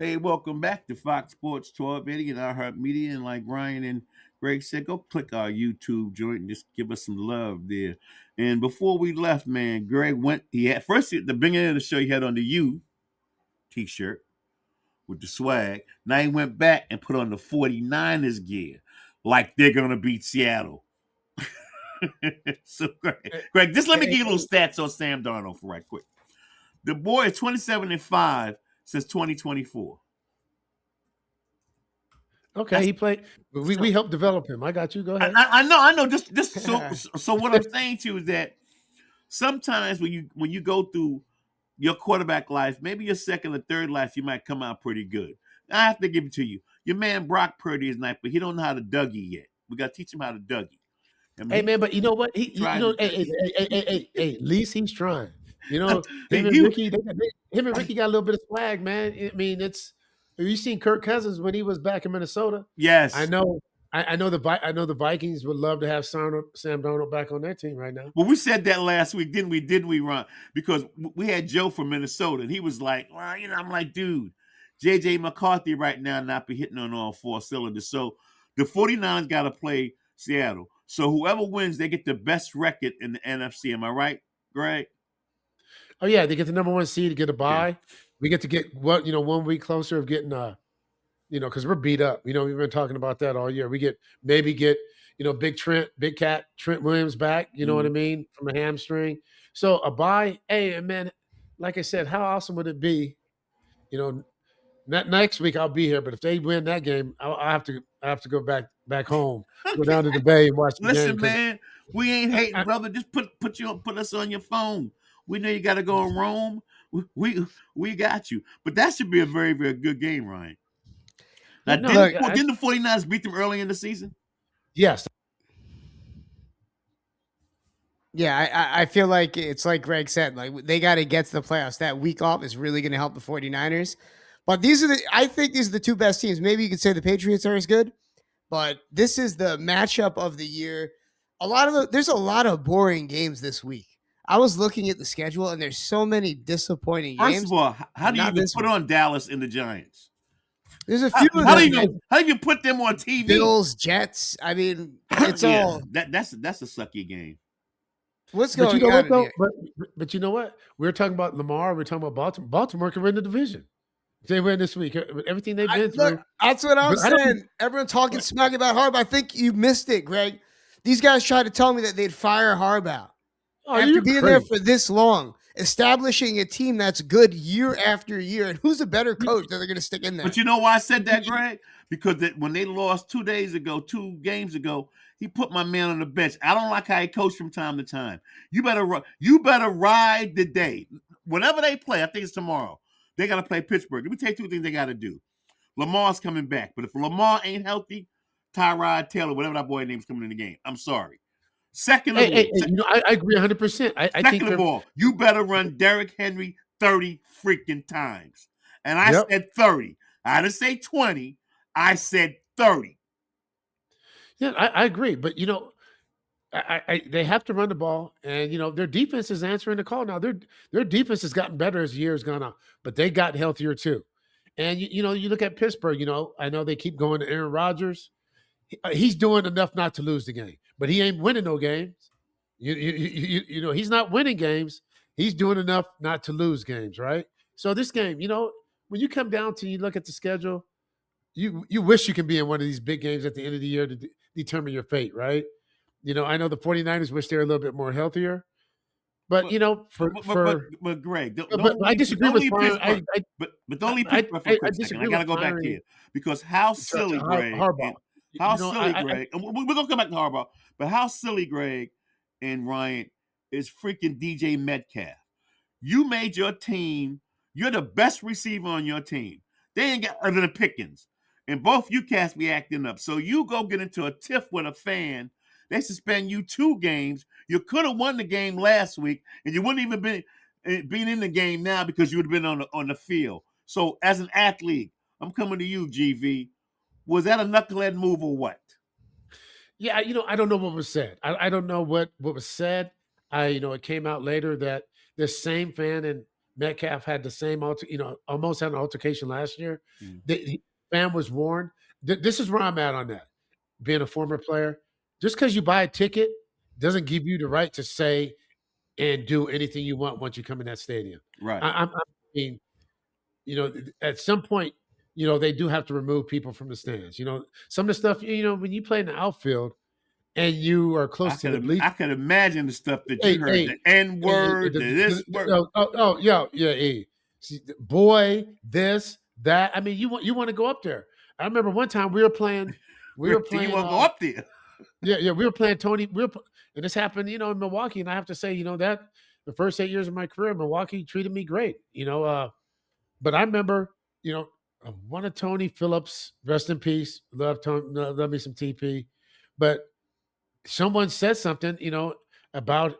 Hey, welcome back to Fox Sports 1280 and iHeart Media. And like Ryan and Greg said, go click our YouTube joint and just give us some love there. And before we left, man, Greg went, he had first at the beginning of the show, he had on the U t shirt with the swag. Now he went back and put on the 49ers gear like they're going to beat Seattle. So, Greg, just let me give you a little stats on Sam Darnold for right quick. The boy is 27-5 since 2024. Okay, he played. We helped develop him. I got you. Go ahead. I know. Just so what I'm saying to you is that sometimes when you go through your quarterback life, maybe your second or third life, you might come out pretty good. I have to give it to you. Your man Brock Purdy is nice, but he don't know how to Dougie yet. We got to teach him how to Dougie. Hey man, but you know what? Hey, at least he's trying. You know, him and Ricky got a little bit of swag, man. I mean, it's. Have you seen Kirk Cousins when he was back in Minnesota? Yes, I know. I know the Vikings would love to have Sam Darnold back on their team right now. Well, we said that last week, didn't we? Didn't we, Ron? Because we had Joe from Minnesota, and he was like, "Well, I'm like, dude, J.J. McCarthy right now not be hitting on all four cylinders." So the 49ers got to play Seattle. So whoever wins, they get the best record in the NFC. Am I right, Greg? Oh yeah, they get the number one seed to get a bye. Yeah. We get to get 1 week closer of getting because we're beat up. We've been talking about that all year. We get Big Cat, Trent Williams back, you know what I mean, from a hamstring. So a bye, hey, man, like I said, how awesome would it be? Next week I'll be here, but if they win that game, I have to go back home, go down to the Bay and watch the game. Listen, man, we ain't hating, brother. Just put us on your phone. We know you got to go in Rome. We got you. But that should be a very, very good game, Ryan. Now, didn't the 49ers beat them early in the season? Yes. Yeah, I feel like it's like Greg said, like they got to get to the playoffs. That week off is really going to help the 49ers. But I think these are the two best teams. Maybe you could say the Patriots are as good, but this is the matchup of the year. There's a lot of boring games this week. I was looking at the schedule, and there's so many disappointing games. First of all, how do you put on Dallas and the Giants? There's a few. How do you put them on TV? Bills, Jets. I mean, it's all that's a sucky game. What's going on? But you know what? We're talking about Lamar. We're talking about Baltimore. Baltimore can win the division. They win this week. Everything they've been through. That's what I'm saying. Everyone talking smack about Harbaugh. I think you missed it, Greg. These guys tried to tell me that they'd fire Harbaugh after being there for this long, establishing a team that's good year after year. And who's a better coach that they're going to stick in there? But you know why I said that, Greg? Because when they lost 2 games ago, he put my man on the bench. I don't like how he coached from time to time. You better ride the day. Whenever they play, I think it's tomorrow. They got to play Pittsburgh. Let me tell you 2 things they got to do. Lamar's coming back. But if Lamar ain't healthy, Tyrod Taylor, whatever that boy name's coming in the game. I'm sorry. Second of all, I agree 100%. Second of all, you better run Derrick Henry 30 freaking times. And I said 30. I didn't say 20. I said 30. Yeah, I agree. But, they have to run the ball. And, their defense is answering the call now. Their defense has gotten better as the years gone on. But they got healthier too. And, you look at Pittsburgh, I know they keep going to Aaron Rodgers. He's doing enough not to lose the game. But he ain't winning no games. He's not winning games. He's doing enough not to lose games, right? So this game, when you come down to you look at the schedule, you wish you can be in one of these big games at the end of the year to determine your fate, right? I know the 49ers wish they were a little bit more healthier. But but Greg, I disagree with Brian. But don't leave Pittsburgh for a quick second. I got to go back here because how silly, Greg. Harbaugh. How silly, Greg. We're going to come back to Harbaugh. But how silly, Greg and Ryan, is freaking DJ Metcalf. You made your team. You're the best receiver on your team. They ain't got other than Pickens. And both you cats be acting up. So you go get into a tiff with a fan. They suspend you 2 games. You could have won the game last week, and you wouldn't even been in the game now because you would have been on the field. So as an athlete, I'm coming to you, GV. Was that a knucklehead move or what? Yeah, I don't know what was said. I don't know what was said. It came out later that this same fan in Metcalf had the same, almost had an altercation last year. Mm. The fan was warned. This is where I'm at on that. Being a former player, just because you buy a ticket doesn't give you the right to say and do anything you want once you come in that stadium. Right. I mean, at some point, they do have to remove people from the stands. Some of the stuff, when you play in the outfield and you are close to the bleachers. I could imagine the stuff that you heard, the N word, this word. Boy, this, that. I mean, you want to go up there. I remember one time we were playing. You want to go up there? Yeah, we were playing Tony. And this happened, in Milwaukee. And I have to say, that the first 8 years of my career, Milwaukee treated me great. But I remember, one of Tony Phillips, rest in peace, love me some TP, but someone said something, about,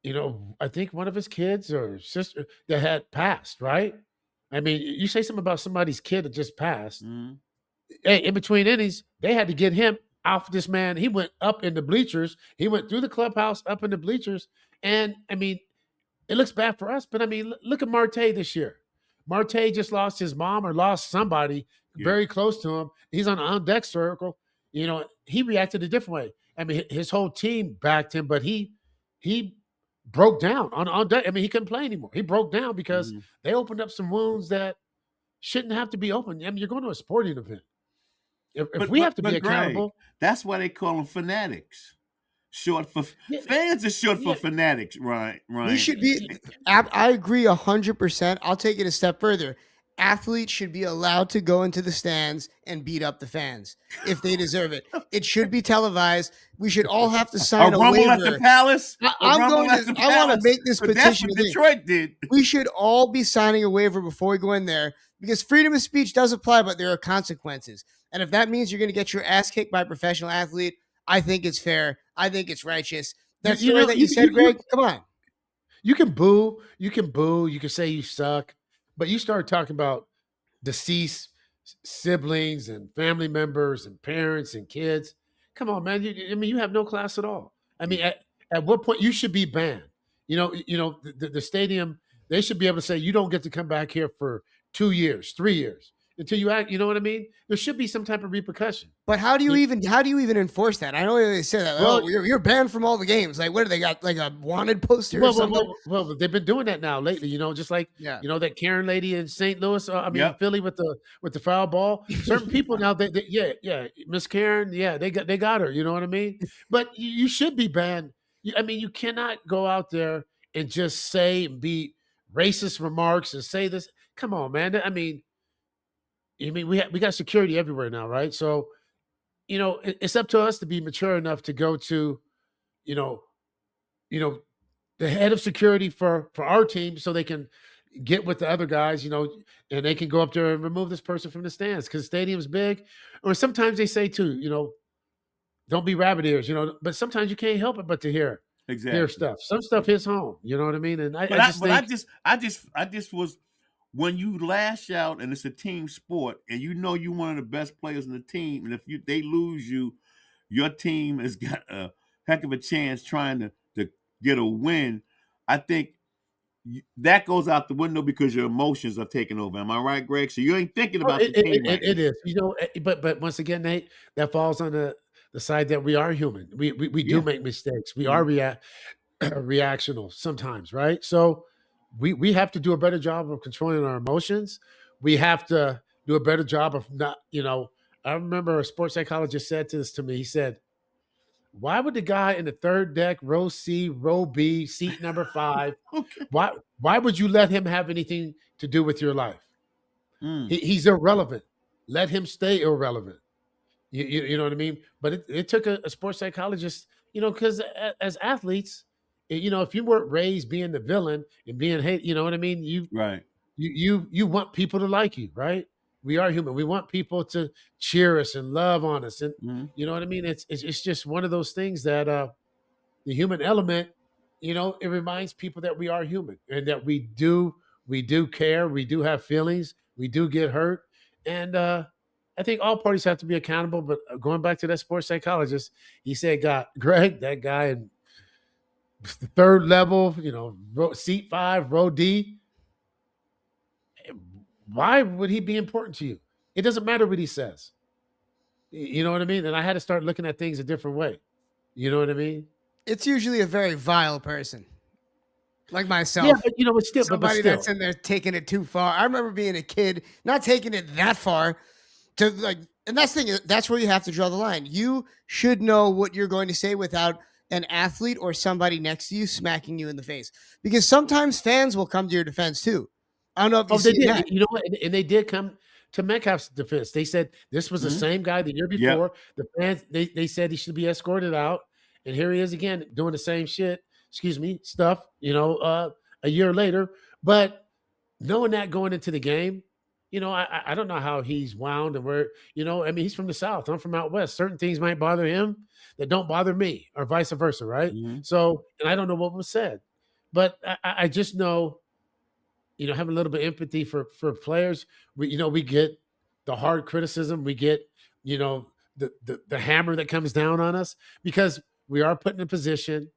I think one of his kids or sister that had passed, right? I mean, you say something about somebody's kid that just passed. Mm-hmm. Hey, in between innings, they had to get him off this man. He went up in the bleachers. He went through the clubhouse, up in the bleachers. And, I mean, it looks bad for us, but, I mean, look at Marte this year. Marte just lost his mom or lost somebody very close to him. He's on the on-deck circle. He reacted a different way. I mean, his whole team backed him, but he broke down on deck. I mean, he couldn't play anymore. He broke down because they opened up some wounds that shouldn't have to be open. I mean, you're going to a sporting event. If we have to be accountable. Greg, that's why they call them fanatics. Short for fans are short for fanatics, right? We should be. I agree 100%. I'll take it a step further. Athletes should be allowed to go into the stands and beat up the fans if they deserve it. It should be televised. We should all have to sign a waiver. At the Palace. I want to make this petition. That's what Detroit did. We should all be signing a waiver before we go in there because freedom of speech does apply, but there are consequences. And if that means you're going to get your ass kicked by a professional athlete, I think it's fair. I think it's righteous. That story that you said, Greg, come on. You can boo. You can say you suck. But you start talking about deceased siblings and family members and parents and kids. Come on, man. You have no class at all. I mean, at what point you should be banned? The stadium, they should be able to say you don't get to come back here for 2 years, 3 years until you act. You know what I mean? There should be some type of repercussion. But how do you even enforce that? I know they say that. Well, you're banned from all the games. Like, what do they got? Like a wanted poster or something? Well, they've been doing that now lately. Just like that Karen lady in St. Louis. Philly with the foul ball. Certain people now, Miss Karen, they got her. You know what I mean? But you should be banned. You cannot go out there and just say and be racist remarks and say this. Come on, man. We got security everywhere now, right? So, it's up to us to be mature enough to go to, the head of security for our team so they can get with the other guys, and they can go up there and remove this person from the stands because the stadium's big. Or sometimes they say too, don't be rabbit ears, but sometimes you can't help it but to hear stuff. Some stuff hits home, you know what I mean? And I just was. When you lash out and it's a team sport and you're one of the best players in the team, and if they lose you, your team has got a heck of a chance trying to get a win. I think that goes out the window because your emotions are taking over. Am I right, Greg? So you ain't thinking about the team. It is, but once again, Nate, that falls on the side that we are human. We do make mistakes. We are reactional sometimes, right? So we have to do a better job of controlling our emotions. We have to do a better job of not, I remember a sports psychologist said this to me. He said, why would the guy in the third deck, row C, row B, seat number 5, why would you let him have anything to do with your life? He's irrelevant. Let him stay irrelevant. You know what I mean? But it took a sports psychologist, because as athletes, if you weren't raised being the villain and being hate, you know what I mean? You want people to like you, right? We are human. We want people to cheer us and love on us. And you know what I mean? It's just one of those things that the human element, it reminds people that we are human and that we do care. We do have feelings. We do get hurt. And I think all parties have to be accountable. But going back to that sports psychologist, he said, Greg, that guy in the third level, seat 5, row D, why would he be important to you? It doesn't matter what he says. You know what I mean? And I had to start looking at things a different way. You know what I mean? It's usually a very vile person, like Yeah, myself. but but still, but Somebody still. that's in there taking it too far. I remember being a kid, not taking it that far to like, and that's the thing. That's where you have to draw the line. You should know what you're going to say without an athlete or somebody next to you smacking you in the face, because sometimes fans will come to your defense too. I don't know if Oh, you've they seen did. that. You know what? And they did come to Metcalf's defense. They said this was the Mhm. same guy the year Yep. before. The fans they said he should be escorted out, and here he is again doing the same shit. Excuse me, stuff. A year later. But knowing that going into the game, I don't know how he's wound and where. I mean, he's from the South. I'm from out west. Certain things might bother him that don't bother me, or vice versa, right? Mhm. So, and I don't know what was said, but I just know have a little bit of empathy for players. We get the hard criticism. We get the hammer that comes down on us because we are put in a position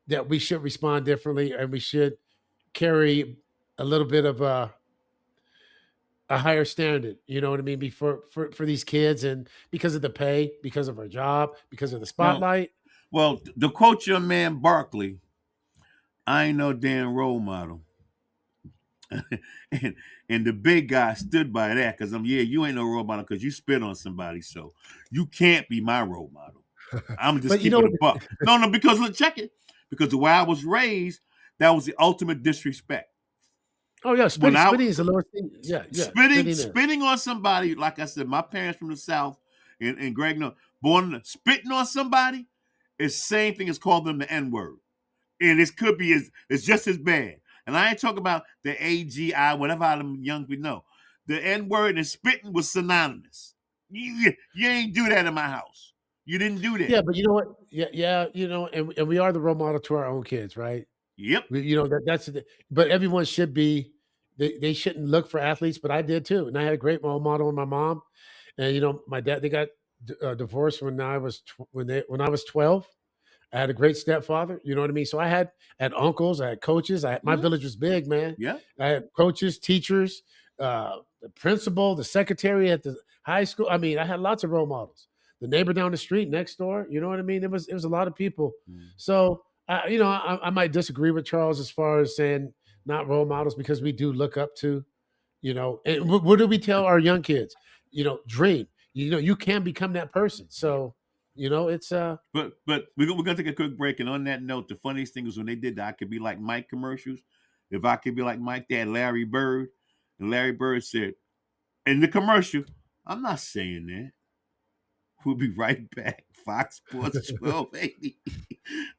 that we should respond differently, and we should carry a little bit of a higher standard. You know what I mean? For these kids, and because of the pay, because of our job, because of the Well, spotlight. well, to quote your man Barkley, I ain't no damn role model. and and the big guy stood by that because you ain't no role model because you spit on somebody, so you can't be my role model. I'm just But keeping a buck. No, because look, check it. Because the way I was raised, that was the ultimate disrespect. oh yeah, When I spitting is the lowest thing. Yeah, spitting is. spitting on somebody, like I said, my parents from the South, and Greg, no, spitting on somebody is the same thing as calling them the N word, and it could be it's just as bad. And I ain't talking about the AGI, whatever how them young people know. The N word and spitting was synonymous. You ain't do that in my house. You didn't do that. Yeah, but you know what? Yeah, and we are the role model to our own kids, right? Yep. That's but everyone should be. They shouldn't look for athletes, but I did too, and I had a great role model in my mom, and my dad. They got divorced when I was when I was 12. I had a great stepfather. You know what I mean? So I had uncles, I had coaches. My Mhm. village was big, man. Yeah. I had coaches, teachers, the principal, the secretary at the high school. I mean, I had lots of role models. The neighbor down the street next door. You know what I mean? It was a lot of people. So I might disagree with Charles as far as saying not role models because we do look up to, and what do we tell our young kids? Dream. You can become that person. So it's But we're gonna take a quick break. And on that note, the funniest thing was when they did the "I Could Be Like Mike" commercials. If I could be like Mike, they had Larry Bird, and Larry Bird said in the commercial, "I'm not saying that." We'll be right back. Fox Sports 1280.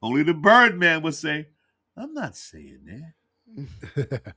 Only the Birdman would say, "I'm not saying that."